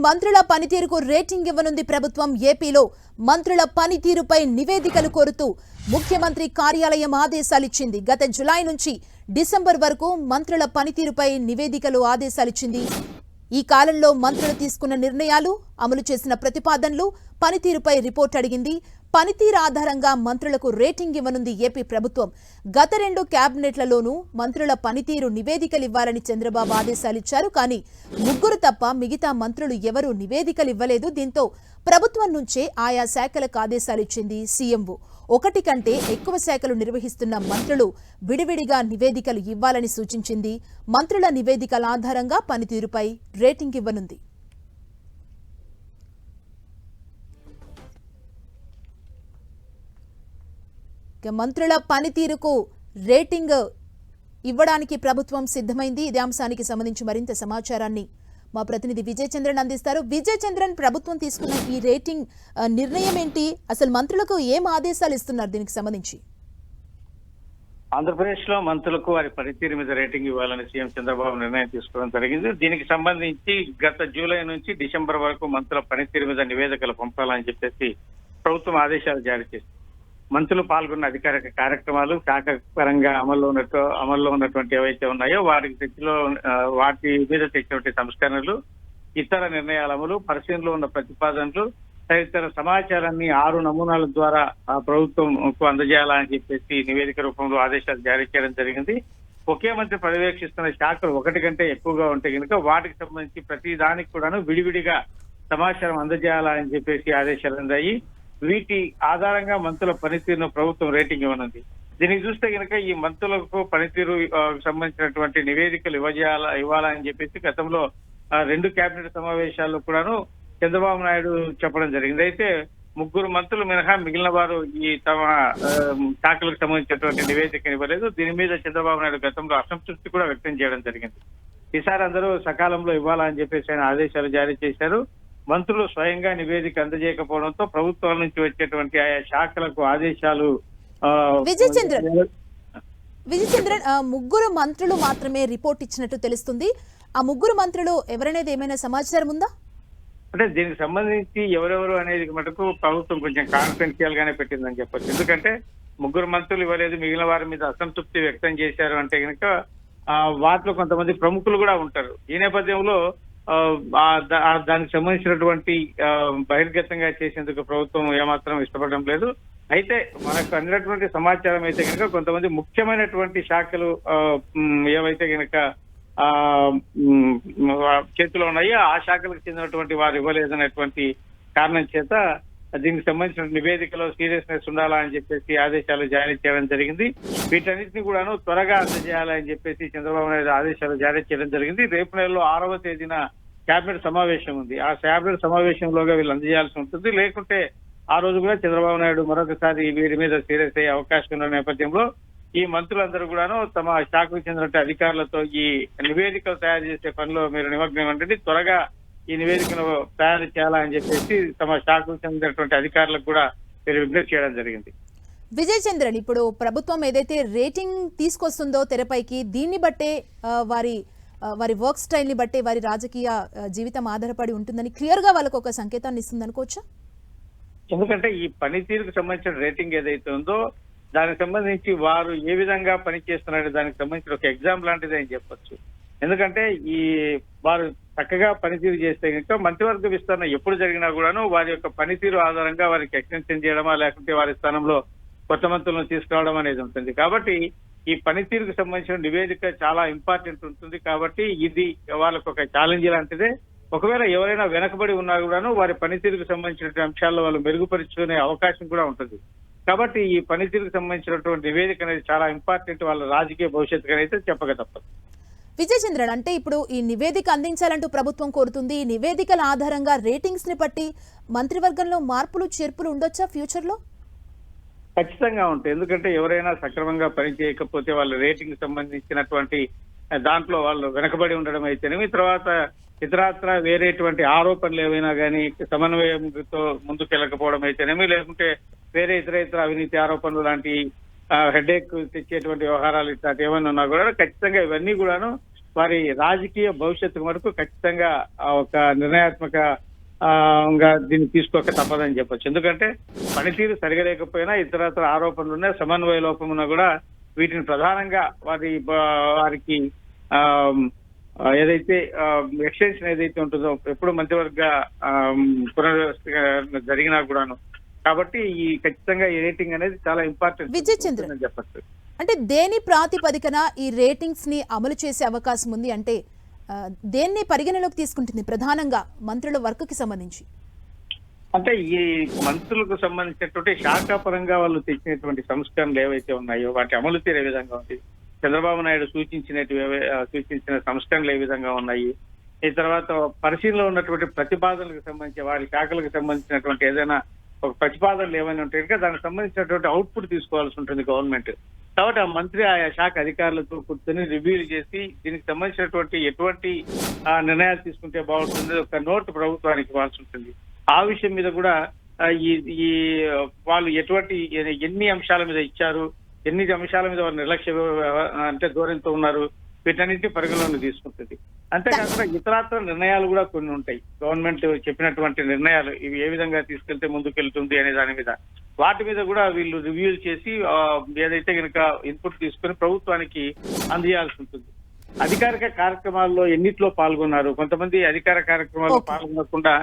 మంత్రుల పనితీరుకు రేటింగ్ ఇవ్వనుంది ప్రభుత్వం. ఏపీలో మంత్రుల పనితీరుపై నివేదికలు కోరుతూ ముఖ్యమంత్రి కార్యాలయం ఆదేశాలిచ్చింది. గత జులై నుంచి డిసెంబర్ వరకు మంత్రుల పనితీరుపై నివేదికలు ఆదేశాలిచ్చింది. ఈ కాలంలో మంత్రులు తీసుకున్న నిర్ణయాలు, అమలు చేసిన ప్రతిపాదనలు, పనితీరుపై రిపోర్ట్ అడిగింది. పనితీరు ఆధారంగా మంత్రులకు రేటింగ్ ఇవ్వనుంది ఏపీ ప్రభుత్వం. గత 2 క్యాబినెట్లలోనూ మంత్రుల పనితీరు నివేదికలు ఇవ్వాలని చంద్రబాబు ఆదేశాలిచ్చారు. కానీ 3 తప్ప మిగతా మంత్రులు ఎవరూ నివేదికలు ఇవ్వలేదు. దీంతో ప్రభుత్వం నుంచే ఆయా శాఖలకు ఆదేశాలిచ్చింది సీఎంఓ. 1 కంటే ఎక్కువ శాఖలు నిర్వహిస్తున్న మంత్రులు విడివిడిగా నివేదికలు ఇవ్వాలని సూచించింది. మంత్రుల నివేదికల ఆధారంగా పనితీరుపై రేటింగ్ ఇవ్వనుంది. మంత్రుల పనితీరుకు రేటింగ్ ఇవ్వడానికి ప్రభుత్వం సిద్ధమైంది. ఇదే అంశానికి సంబంధించి మరింత సమాచారాన్ని మా ప్రతినిధి విజయ్ చంద్రన్ అందిస్తారు. విజయ్ చంద్రన్, ప్రభుత్వం తీసుకున్న ఈ రేటింగ్ నిర్ణయం ఏంటి? అసలు మంత్రులకు ఏం ఆదేశాలు ఇస్తున్నారు దీనికి సంబంధించి? ఆంధ్రప్రదేశ్ లో మంత్రులకు వారి పనితీరు మీద రేటింగ్ ఇవ్వాలని సీఎం చంద్రబాబు నిర్ణయం తీసుకోవడం జరిగింది. దీనికి సంబంధించి గత జూలై నుంచి డిసెంబర్ వరకు మంత్రుల పనితీరు మీద నివేదికలు పంపాలని చెప్పేసి ప్రభుత్వం ఆదేశాలు జారీ చేసింది. మంత్రులు పాల్గొన్న అధికారిక కార్యక్రమాలు, శాఖ పరంగా అమల్లో ఉన్నటువంటి ఏవైతే ఉన్నాయో వాటి మీద తెచ్చినటువంటి సంస్కరణలు, ఇతర నిర్ణయాల అమలు, పరిశీలనలో ఉన్న ప్రతిపాదనలు తదితర సమాచారాన్ని 6 నమూనాల ద్వారా ప్రభుత్వంకు అందజేయాలని చెప్పేసి నివేదిక రూపంలో ఆదేశాలు జారీ చేయడం జరిగింది. ఒకే మంత్రి పర్యవేక్షిస్తున్న శాఖలు 1 కంటే ఎక్కువగా ఉంటే కనుక వాటికి సంబంధించి ప్రతి దానికి కూడాను విడివిడిగా సమాచారం అందజేయాలని చెప్పేసి ఆదేశాలు అందాయి. వీటి ఆధారంగా మంత్రుల పనితీరును ప్రభుత్వం రేటింగ్ ఇవ్వనుంది. దీనికి చూస్తే కనుక ఈ మంత్రులకు పనితీరు సంబంధించినటువంటి నివేదికలు ఇవ్వాలని చెప్పేసి గతంలో 2 కేబినెట్ సమావేశాల్లో కూడాను చంద్రబాబు నాయుడు చెప్పడం జరిగింది. అయితే 3 మంత్రులు మినహా మిగిలిన వారు ఈ తమ శాఖలకు సంబంధించినటువంటి నివేదికను ఇవ్వలేదు. దీని మీద చంద్రబాబు నాయుడు గతంలో అసంతృప్తి కూడా వ్యక్తం చేయడం జరిగింది. ఈసారి అందరూ సకాలంలో ఇవ్వాలని చెప్పేసి ఆయన ఆదేశాలు జారీ చేశారు. మంత్రులు స్వయంగా నివేదిక అందజేయకపోవడంతో ప్రభుత్వాల నుంచి వచ్చేటువంటి ఆయా శాఖలకు ఆదేశాలు. విజయ్ చంద్రన్, 3 మంత్రులు మాత్రమే రిపోర్ట్ ఇచ్చినట్టు తెలుస్తుంది. ఆ 3 మంత్రులు ఎవరనేది ఏమైనా సమాచారం ఉందా? అంటే దీనికి సంబంధించి ఎవరెవరు అనేది మటుకు ప్రభుత్వం కొంచెం కాన్ఫిడెన్షియల్ గానే పెట్టిందని చెప్పొచ్చు. ఎందుకంటే 3 మంత్రులు ఇవ్వలేదు, మిగిలిన వారి మీద అసంతృప్తి వ్యక్తం చేశారు అంటే కనుక వాటిలో కొంతమంది ప్రముఖులు కూడా ఉంటారు. ఈ నేపథ్యంలో దానికి సంబంధించినటువంటి బహిర్గతంగా చేసేందుకు ప్రభుత్వం ఏమాత్రం ఇష్టపడడం లేదు. అయితే మనకు అందినటువంటి సమాచారం అయితే కనుక కొంతమంది ముఖ్యమైనటువంటి శాఖలు ఏవైతే కనుక చేతిలో ఉన్నాయో ఆ శాఖలకు చెందినటువంటి వారు ఇవ్వలేదనేటువంటి కారణం చేత దీనికి సంబంధించిన నివేదికలో సీరియస్నెస్ ఉండాలని చెప్పేసి ఆదేశాలు జారీ చేయడం జరిగింది. వీటన్నిటిని కూడాను త్వరగా అందజేయాలని చెప్పేసి చంద్రబాబు నాయుడు ఆదేశాలు జారీ చేయడం జరిగింది. రేపు నెలలో 6వ తేదీన కేబినెట్ సమావేశం ఉంది. ఆ కేబినెట్ సమావేశంలోగా వీళ్ళు అందజేయాల్సి ఉంటుంది. లేకుంటే ఆ రోజు కూడా చంద్రబాబు నాయుడు మరొకసారి వీరి మీద సీరియస్ అయ్యే అవకాశం ఉన్న నేపథ్యంలో ఈ మంత్రులందరూ కూడాను తమ శాఖకు చెందినటువంటి అధికారులతో ఈ నివేదికలు తయారు చేసే పనిలో మీరు నిమగ్నం అంటే త్వరగా ఈ నివేదికను తయారు చేయాలని చెప్పేసి తమ శాఖకు చెందినటువంటి అధికారులకు కూడా మీరు విజ్ఞప్తి చేయడం జరిగింది. విజయ్ చంద్రన్, ఇప్పుడు ప్రభుత్వం ఏదైతే రేటింగ్ తీసుకొస్తుందో తెరపైకి, దీన్ని బట్టే వారి వర్క్ స్టైల్ ని బట్టే వారి రాజకీయ జీవితం ఆధారపడి ఉంటుందని క్లియర్ గా వాళ్ళకు ఒక సంకేతాన్ని ఇస్తుంది అనుకోవచ్చా? ఎందుకంటే ఈ పనితీరుకు సంబంధించిన రేటింగ్ ఏదైతే ఉందో దానికి సంబంధించి వారు ఏ విధంగా పనిచేస్తున్నారో దానికి సంబంధించిన ఒక ఎగ్జామ్ లాంటిది అని చెప్పొచ్చు. ఎందుకంటే ఈ వారు చక్కగా పనితీరు చేస్తే కనుక మంత్రివర్గ విస్తరణ ఎప్పుడు జరిగినా కూడాను వారి యొక్క పనితీరు ఆధారంగా వారికి ఎక్స్టెన్షన్ చేయడమా లేకుంటే వారి స్థానంలో కొత్త మంత్రులను తీసుకురావడం అనేది ఉంటుంది. కాబట్టి ఈ పనితీరుకు సంబంధించిన నివేదిక చాలా ఇంపార్టెంట్ ఉంటుంది. కాబట్టి ఇది వాళ్ళకు ఒక ఛాలెంజ్ లాంటిదే. ఒకవేళ ఎవరైనా వెనకబడి ఉన్నా కూడాను వారి పనితీరుకు సంబంధించిన అంశాల్లో వాళ్ళు మెరుగుపరుచుకునే అవకాశం కూడా ఉంటుంది. కాబట్టి ఈ పనితీరుకు సంబంధించినటువంటి నివేదిక అనేది చాలా ఇంపార్టెంట్ వాళ్ళ రాజకీయ భవిష్యత్తు అయితే చెప్పక తప్పదు. విజయ్ చంద్రన్, అంటే ఇప్పుడు ఈ నివేదిక అందించాలంటూ ప్రభుత్వం కోరుతుంది. ఈ నివేదికల ఆధారంగా రేటింగ్స్ ని బట్టి మంత్రివర్గంలో మార్పులు చేర్పులు ఉండొచ్చా ఫ్యూచర్ లో? ఖచ్చితంగా ఉంటాయి. ఎందుకంటే ఎవరైనా సక్రమంగా పనిచేయకపోతే వాళ్ళ రేటింగ్ సంబంధించినటువంటి దాంట్లో వాళ్ళు వెనకబడి ఉండడం అయితేనేమి, తర్వాత ఇతరత్ర వేరేటువంటి ఆరోపణలు ఏవైనా కానీ సమన్వయంతో ముందుకెళ్ళకపోవడం అయితేనేమి, లేకుంటే వేరే ఇతర అవినీతి ఆరోపణలు లాంటి హెడేక్ తెచ్చేటువంటి వ్యవహారాలు ఇట్లాంటి ఏమైనా ఉన్నా కూడా ఖచ్చితంగా ఇవన్నీ కూడాను వారి రాజకీయ భవిష్యత్తు వరకు ఖచ్చితంగా ఒక నిర్ణయాత్మక దీన్ని తీసుకోక తప్పదని చెప్పొచ్చు. ఎందుకంటే పనితీరు సరిగా లేకపోయినా ఇతరత్ర ఆరోపణలు ఉన్నాయి, సమన్వయ లోపం ఉన్నా కూడా వీటిని ప్రధానంగా వారికి ఏదైతే ఎక్స్టెన్షన్ ఏదైతే ఉంటుందో ఎప్పుడు మంత్రివర్గ పునర్వ్యవస్థ జరిగినా కూడాను. కాబట్టి ఈ ఖచ్చితంగా ఈ రేటింగ్ అనేది చాలా ఇంపార్టెంట్ విజయ్ చంద్ర అని చెప్పచ్చు. అంటే దేని ప్రాతిపదికన ఈ రేటింగ్స్ ని అమలు చేసే అవకాశం ఉంది అంటే దేన్ని పరిగణలోకి తీసుకుంటుంది ప్రధానంగా మంత్రుల వర్క్ కి సంబంధించి? అంటే ఈ మంత్రులకు సంబంధించినటువంటి శాఖాపరంగా వాళ్ళు తెచ్చినటువంటి సంస్కరణలు ఏవైతే ఉన్నాయో వాటి అమలు తీరు ఏ విధంగా ఉంది, చంద్రబాబు నాయుడు సూచించిన సంస్కరణలు ఏ విధంగా ఉన్నాయి, ఈ తర్వాత పరిశీలనలో ఉన్నటువంటి ప్రతిపాదనలకు సంబంధించి వారి శాఖలకు సంబంధించినటువంటి ఏదైనా ఒక ప్రతిపాదనలు ఏమైనా ఉంటాయి కనుక దానికి సంబంధించినటువంటి అవుట్పుట్ తీసుకోవాల్సి ఉంటుంది గవర్నమెంట్. కాబట్టి ఆ మంత్రి ఆయా శాఖ అధికారులతో కూర్చొని రివ్యూలు చేసి దీనికి సంబంధించినటువంటి ఎటువంటి నిర్ణయాలు తీసుకుంటే బాగుంటుంది ఒక నోట్ ప్రభుత్వానికి ఇవ్వాల్సి ఉంటుంది. ఆ విషయం మీద కూడా ఈ వాళ్ళు ఎన్ని అంశాల మీద ఇచ్చారు, ఎన్ని అంశాల మీద వారు నిర్లక్ష్య అంటే ధోరణితో ఉన్నారు, వీటన్నింటినీ పరిగణలోకి తీసుకుంటుంది. అంతేకాకుండా ఇతరాత్ర నిర్ణయాలు కూడా కొన్ని ఉంటాయి. గవర్నమెంట్ చెప్పినటువంటి నిర్ణయాలు ఇవి ఏ విధంగా తీసుకెళ్తే ముందుకెళ్తుంది అనే దాని మీద వాటి మీద కూడా వీళ్ళు రివ్యూలు చేసి ఏదైతే కనుక ఇన్పుట్ తీసుకుని ప్రభుత్వానికి అందజేయాల్సి ఉంటుంది. అధికారిక కార్యక్రమాల్లో ఎన్నిట్లో పాల్గొన్నారు, కొంతమంది అధికార కార్యక్రమాల్లో పాల్గొనకుండా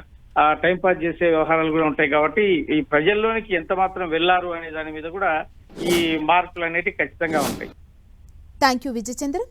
టైం పాస్ చేసే వ్యవహారాలు కూడా ఉంటాయి. కాబట్టి ఈ ప్రజల్లోనికి ఎంత మాత్రం వెళ్లారు అనే దాని మీద కూడా ఈ మార్కులు అనేవి ఖచ్చితంగా ఉంటాయి. Thank you Vijay Chandra.